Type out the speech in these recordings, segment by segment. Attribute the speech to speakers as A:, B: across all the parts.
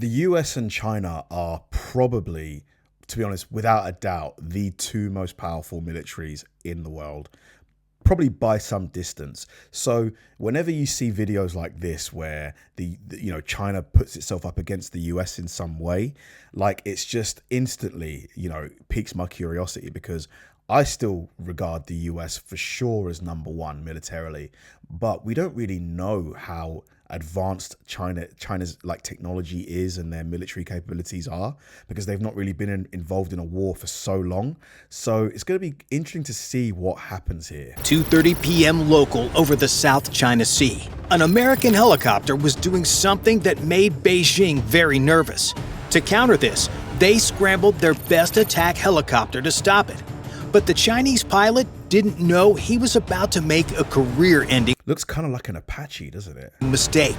A: The US and China are probably, to be honest, without a doubt, the two most powerful militaries in the world, probably by some distance. So whenever you see videos like this where China puts itself up against the US in some way, like it's just instantly, piques my curiosity, because I still regard the US for sure as number one militarily, but we don't really know how advanced China's like technology is and their military capabilities are, because they've not really been involved in a war for so long. So it's going to be interesting to see what happens here.
B: 2:30 p.m. local over the South China Sea. An American helicopter was doing something that made Beijing very nervous. To counter this, they scrambled their best attack helicopter to stop it. But the Chinese pilot didn't know he was about to make a career-ending
A: Looks kind of like an Apache, doesn't it?
B: mistake.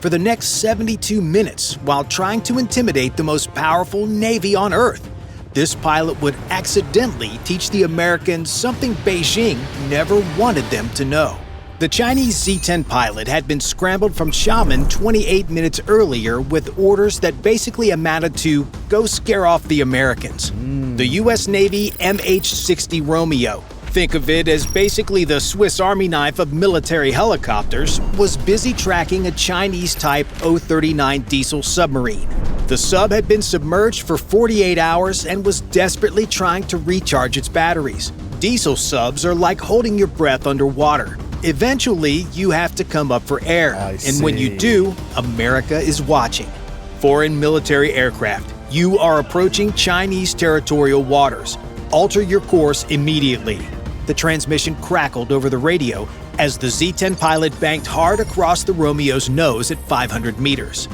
B: For the next 72 minutes, while trying to intimidate the most powerful Navy on Earth, this pilot would accidentally teach the Americans something Beijing never wanted them to know. The Chinese Z-10 pilot had been scrambled from Xiamen 28 minutes earlier with orders that basically amounted to go scare off the Americans. The US Navy MH-60 Romeo, think of it as basically the Swiss Army knife of military helicopters, was busy tracking a Chinese-type O-39 diesel submarine. The sub had been submerged for 48 hours and was desperately trying to recharge its batteries. Diesel subs are like holding your breath underwater. Eventually, you have to come up for air, and when you do, America is watching. Foreign military aircraft, you are approaching Chinese territorial waters. Alter your course immediately. The transmission crackled over the radio as the Z-10 pilot banked hard across the Romeo's nose at 500 meters.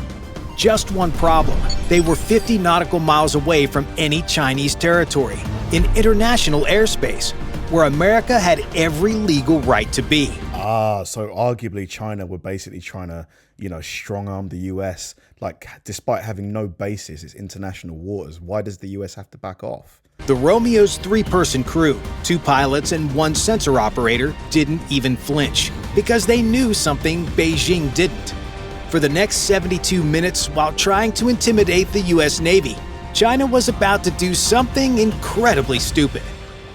B: Just one problem: they were 50 nautical miles away from any Chinese territory, in international airspace, where America had every legal right to be.
A: So arguably China were basically trying to, strong-arm the US, like, despite having no basis, it's international waters. Why does the US have to back off?
B: The Romeo's three-person crew, 2 pilots and 1 sensor operator, didn't even flinch, because they knew something Beijing didn't. For the next 72 minutes, while trying to intimidate the US Navy, China was about to do something incredibly stupid.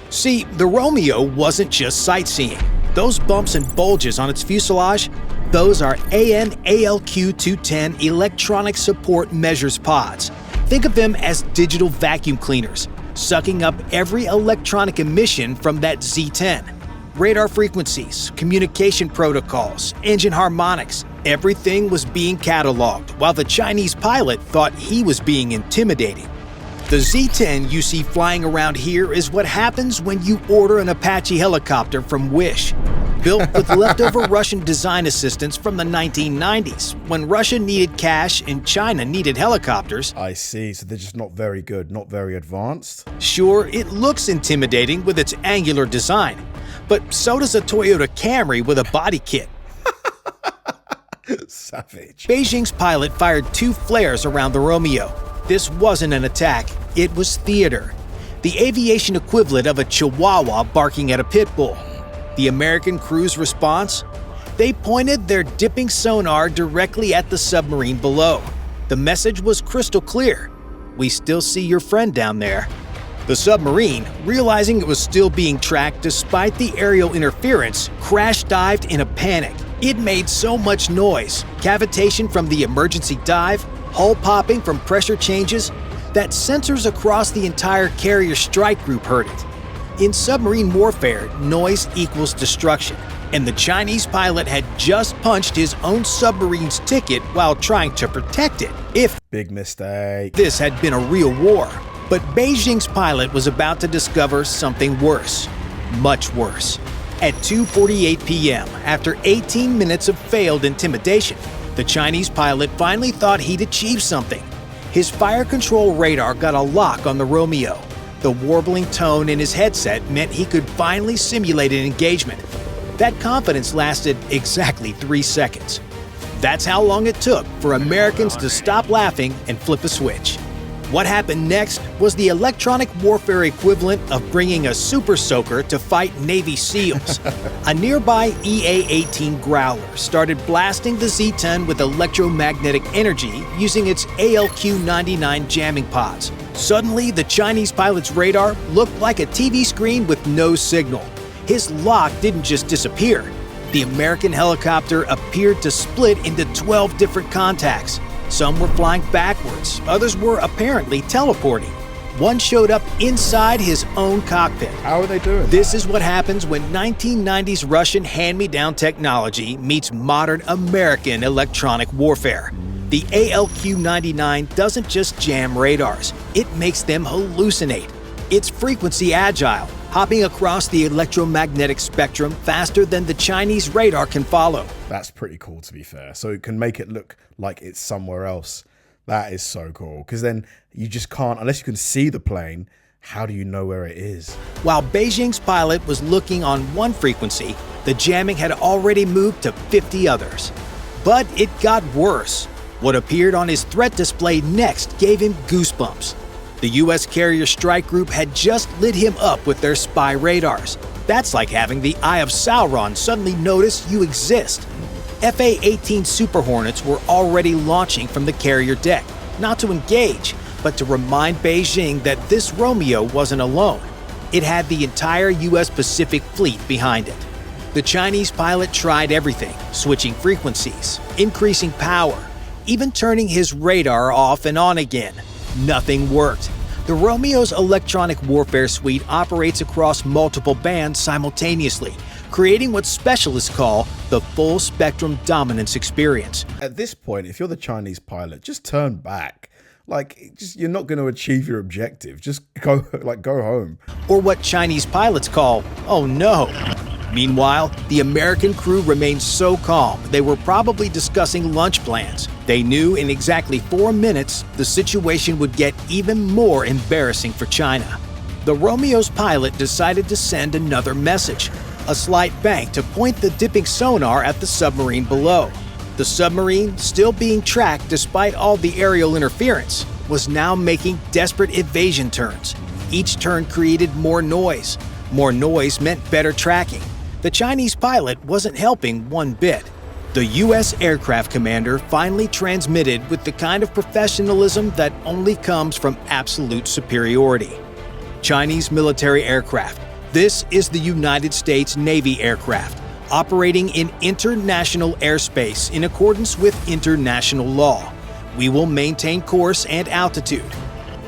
B: See, the Romeo wasn't just sightseeing. Those bumps and bulges on its fuselage, those are AN/ALQ-210 electronic support measures pods. Think of them as digital vacuum cleaners, sucking up every electronic emission from that Z-10. Radar frequencies, communication protocols, engine harmonics, everything was being cataloged, while the Chinese pilot thought he was being intimidating. The Z-10 you see flying around here is what happens when you order an Apache helicopter from Wish. Built with leftover Russian design assistance from the 1990s, when Russia needed cash and China needed helicopters.
A: I see, so they're just not very good, not very advanced.
B: Sure, it looks intimidating with its angular design, but so does a Toyota Camry with a body kit.
A: Savage.
B: Beijing's pilot fired 2 flares around the Romeo. This wasn't an attack, it was theater. The aviation equivalent of a chihuahua barking at a pit bull. The American crew's response? They pointed their dipping sonar directly at the submarine below. The message was crystal clear: "We still see your friend down there." The submarine, realizing it was still being tracked despite the aerial interference, crash-dived in a panic. It made so much noise, cavitation from the emergency dive, hull popping from pressure changes, that sensors across the entire carrier strike group heard it. In submarine warfare, noise equals destruction, and the Chinese pilot had just punched his own submarine's ticket while trying to protect it. If
A: Big mistake.
B: this had been a real war, but Beijing's pilot was about to discover something worse, much worse. At 2:48 p.m., after 18 minutes of failed intimidation, the Chinese pilot finally thought he'd achieved something. His fire control radar got a lock on the Romeo. The warbling tone in his headset meant he could finally simulate an engagement. That confidence lasted exactly 3 seconds. That's how long it took for Americans to stop laughing and flip a switch. What happened next was the electronic warfare equivalent of bringing a super soaker to fight Navy SEALs. A nearby EA-18 Growler started blasting the Z-10 with electromagnetic energy using its ALQ-99 jamming pods. Suddenly, the Chinese pilot's radar looked like a TV screen with no signal. His lock didn't just disappear. The American helicopter appeared to split into 12 different contacts. Some were flying backwards, others were apparently teleporting. One showed up inside his own cockpit.
A: How are they doing
B: This
A: that?
B: is what happens when 1990s Russian hand-me-down technology meets modern American electronic warfare. The ALQ-99 doesn't just jam radars, it makes them hallucinate. It's frequency agile, hopping across the electromagnetic spectrum faster than the Chinese radar can follow.
A: That's pretty cool, to be fair. So it can make it look like it's somewhere else. That is so cool. Because then you just can't, unless you can see the plane, how do you know where it is?
B: While Beijing's pilot was looking on one frequency, the jamming had already moved to 50 others. But it got worse. What appeared on his threat display next gave him goosebumps. The U.S. carrier strike group had just lit him up with their spy radars. That's like having the Eye of Sauron suddenly notice you exist. FA-18 Super Hornets were already launching from the carrier deck, not to engage, but to remind Beijing that this Romeo wasn't alone. It had the entire U.S. Pacific Fleet behind it. The Chinese pilot tried everything, switching frequencies, increasing power, even turning his radar off and on again. Nothing worked. The Romeo's electronic warfare suite operates across multiple bands simultaneously, creating what specialists call the full spectrum dominance experience.
A: At this point, if you're the Chinese pilot, just turn back. You're not going to achieve your objective. Just go home.
B: Or what Chinese pilots call, oh no. Meanwhile, the American crew remained so calm they were probably discussing lunch plans. They knew in exactly 4 minutes the situation would get even more embarrassing for China. The Romeo's pilot decided to send another message, a slight bank to point the dipping sonar at the submarine below. The submarine, still being tracked despite all the aerial interference, was now making desperate evasion turns. Each turn created more noise. More noise meant better tracking. The Chinese pilot wasn't helping one bit. The U.S. aircraft commander finally transmitted with the kind of professionalism that only comes from absolute superiority. Chinese military aircraft. This is the United States Navy aircraft, operating in international airspace in accordance with international law. We will maintain course and altitude.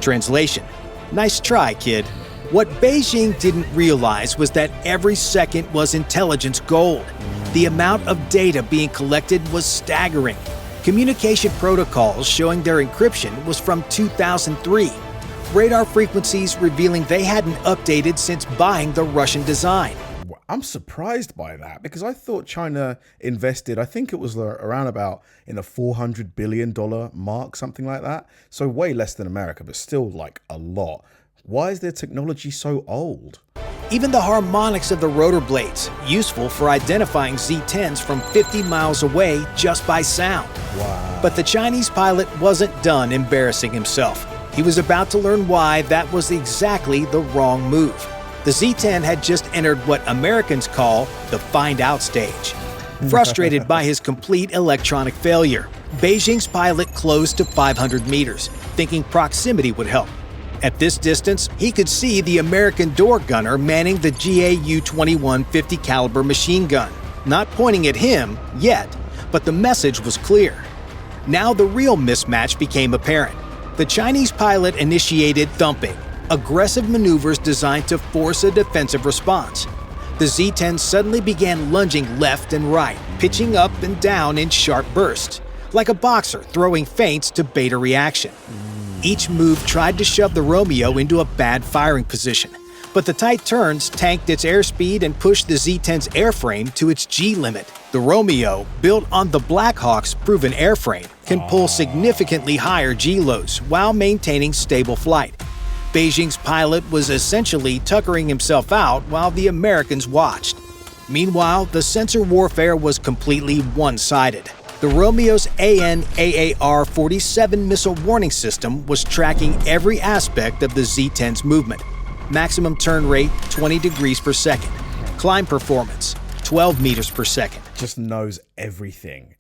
B: Translation: nice try, kid. What Beijing didn't realize was that every second was intelligence gold. The amount of data being collected was staggering. Communication protocols showing their encryption was from 2003. Radar frequencies revealing they hadn't updated since buying the Russian design.
A: I'm surprised by that because I thought China invested, I think it was around about in a $400 billion mark, something like that. So way less than America, but still like a lot. Why is their technology so old?
B: Even the harmonics of the rotor blades, useful for identifying Z-10s from 50 miles away just by sound.
A: Wow.
B: But the Chinese pilot wasn't done embarrassing himself. He was about to learn why that was exactly the wrong move. The Z-10 had just entered what Americans call the find out stage. Frustrated by his complete electronic failure, Beijing's pilot closed to 500 meters, thinking proximity would help. At this distance, he could see the American door gunner manning the GAU-21 50 caliber machine gun, not pointing at him yet, but the message was clear. Now the real mismatch became apparent. The Chinese pilot initiated thumping, aggressive maneuvers designed to force a defensive response. The Z-10 suddenly began lunging left and right, pitching up and down in sharp bursts, like a boxer throwing feints to bait a reaction. Each move tried to shove the Romeo into a bad firing position, but the tight turns tanked its airspeed and pushed the Z-10's airframe to its G limit. The Romeo, built on the Black Hawk's proven airframe, can pull significantly higher G-loads while maintaining stable flight. Beijing's pilot was essentially tuckering himself out while the Americans watched. Meanwhile, the sensor warfare was completely one-sided. The Romeo's AN/AAR-47 missile warning system was tracking every aspect of the Z-10's movement. Maximum turn rate, 20 degrees per second. Climb performance, 12 meters per second.
A: Just knows everything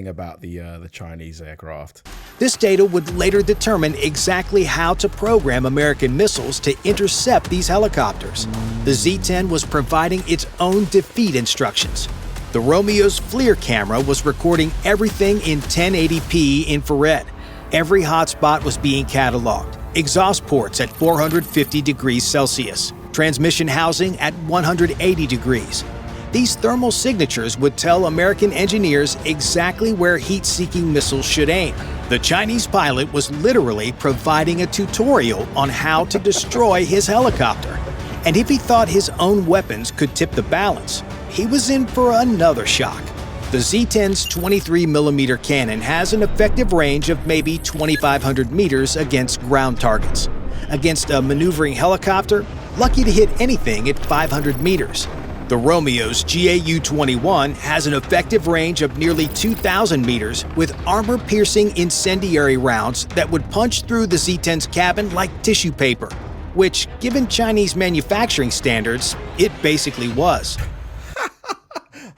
A: about the Chinese aircraft.
B: This data would later determine exactly how to program American missiles to intercept these helicopters. The Z-10 was providing its own defeat instructions. The Romeo's FLIR camera was recording everything in 1080p infrared. Every hotspot was being cataloged. Exhaust ports at 450 degrees Celsius. Transmission housing at 180 degrees. These thermal signatures would tell American engineers exactly where heat-seeking missiles should aim. The Chinese pilot was literally providing a tutorial on how to destroy his helicopter. And if he thought his own weapons could tip the balance, he was in for another shock. The Z-10's 23mm cannon has an effective range of maybe 2,500 meters against ground targets. Against a maneuvering helicopter, lucky to hit anything at 500 meters. The Romeo's GAU-21 has an effective range of nearly 2,000 meters with armor-piercing incendiary rounds that would punch through the Z-10's cabin like tissue paper, which, given Chinese manufacturing standards, it basically was.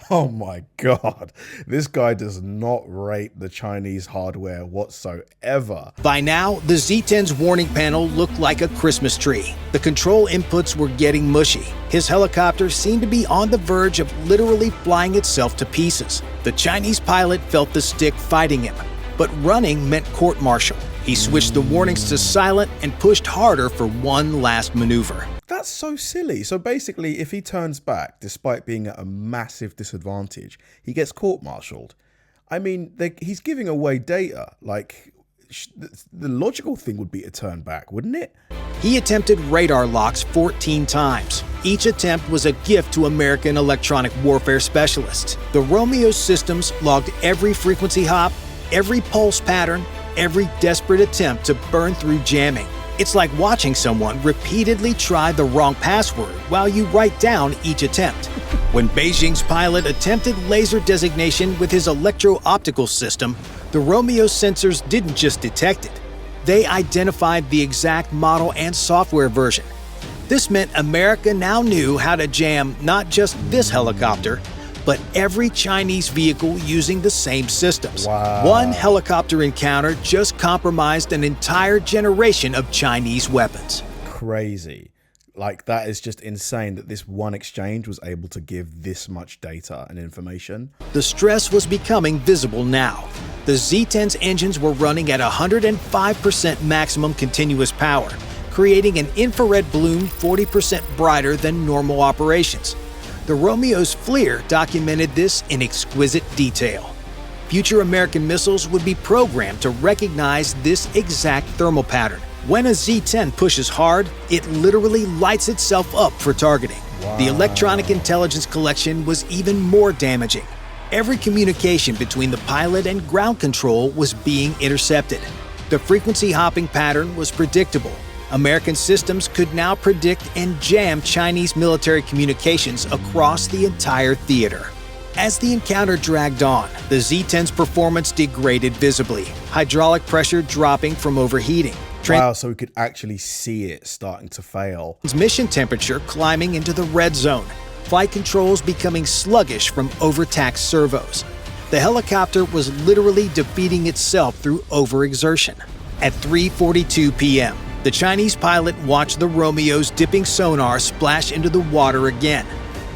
A: Oh my God, this guy does not rate the Chinese hardware whatsoever.
B: By now, the Z-10's warning panel looked like a Christmas tree. The control inputs were getting mushy. His helicopter seemed to be on the verge of literally flying itself to pieces. The Chinese pilot felt the stick fighting him, but running meant court-martial. He switched the warnings to silent and pushed harder for one last maneuver.
A: That's so silly. So basically, if he turns back, despite being at a massive disadvantage, he gets court-martialed. I mean, he's giving away data. Like, the logical thing would be to turn back, wouldn't it?
B: He attempted radar locks 14 times. Each attempt was a gift to American electronic warfare specialists. The Romeo systems logged every frequency hop, every pulse pattern, every desperate attempt to burn through jamming. It's like watching someone repeatedly try the wrong password while you write down each attempt. When Beijing's pilot attempted laser designation with his electro-optical system, the Romeo sensors didn't just detect it. They identified the exact model and software version. This meant America now knew how to jam not just this helicopter, but every Chinese vehicle using the same systems.
A: Wow.
B: One helicopter encounter just compromised an entire generation of Chinese weapons.
A: Crazy. Like, that is just insane that this one exchange was able to give this much data and information.
B: The stress was becoming visible now. The Z-10's engines were running at 105% maximum continuous power, creating an infrared bloom 40% brighter than normal operations. The Romeo's FLIR documented this in exquisite detail. Future American missiles would be programmed to recognize this exact thermal pattern. When a Z-10 pushes hard, it literally lights itself up for targeting.
A: Wow.
B: The electronic intelligence collection was even more damaging. Every communication between the pilot and ground control was being intercepted. The frequency hopping pattern was predictable. American systems could now predict and jam Chinese military communications across the entire theater. As the encounter dragged on, the Z-10's performance degraded visibly, hydraulic pressure dropping from overheating.
A: Wow, so we could actually see it starting to fail.
B: Transmission temperature climbing into the red zone. Flight controls becoming sluggish from overtaxed servos. The helicopter was literally defeating itself through overexertion. At 3:42 p.m., the Chinese pilot watched the Romeo's dipping sonar splash into the water again.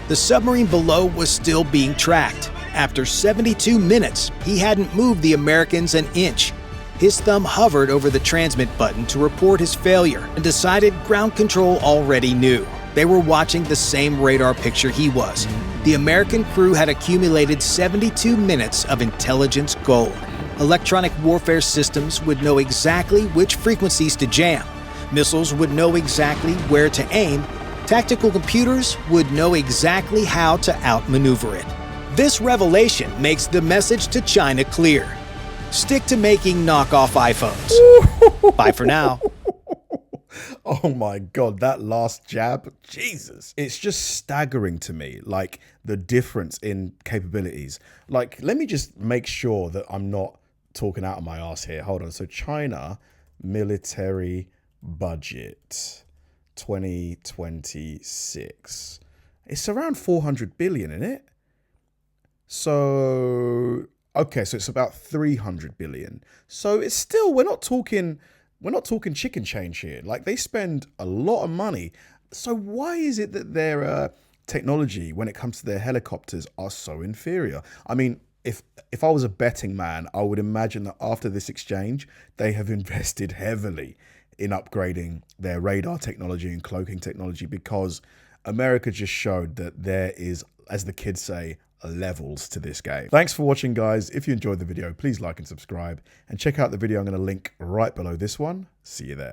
B: The submarine below was still being tracked. After 72 minutes, he hadn't moved the Americans an inch. His thumb hovered over the transmit button to report his failure and decided ground control already knew. They were watching the same radar picture he was. The American crew had accumulated 72 minutes of intelligence gold. Electronic warfare systems would know exactly which frequencies to jam. Missiles would know exactly where to aim. Tactical computers would know exactly how to outmaneuver it. This revelation makes the message to China clear. Stick to making knockoff iPhones. Bye for now.
A: Oh my God, that last jab, Jesus. It's just staggering to me, like the difference in capabilities. Like, let me just make sure that I'm not talking out of my ass here. Hold on. So China military budget 2026. It's around 400 billion, isn't it? So, okay, so it's about 300 billion. So it's still, we're not talking chicken change here. Like, they spend a lot of money. So why is it that their technology, when it comes to their helicopters, are so inferior? I mean, if I was a betting man, I would imagine that after this exchange, they have invested heavily in upgrading their radar technology and cloaking technology, because America just showed that there is, as the kids say, levels to this game. Thanks for watching, guys. If you enjoyed the video, please like and subscribe, and check out the video I'm going to link right below this one. See you there.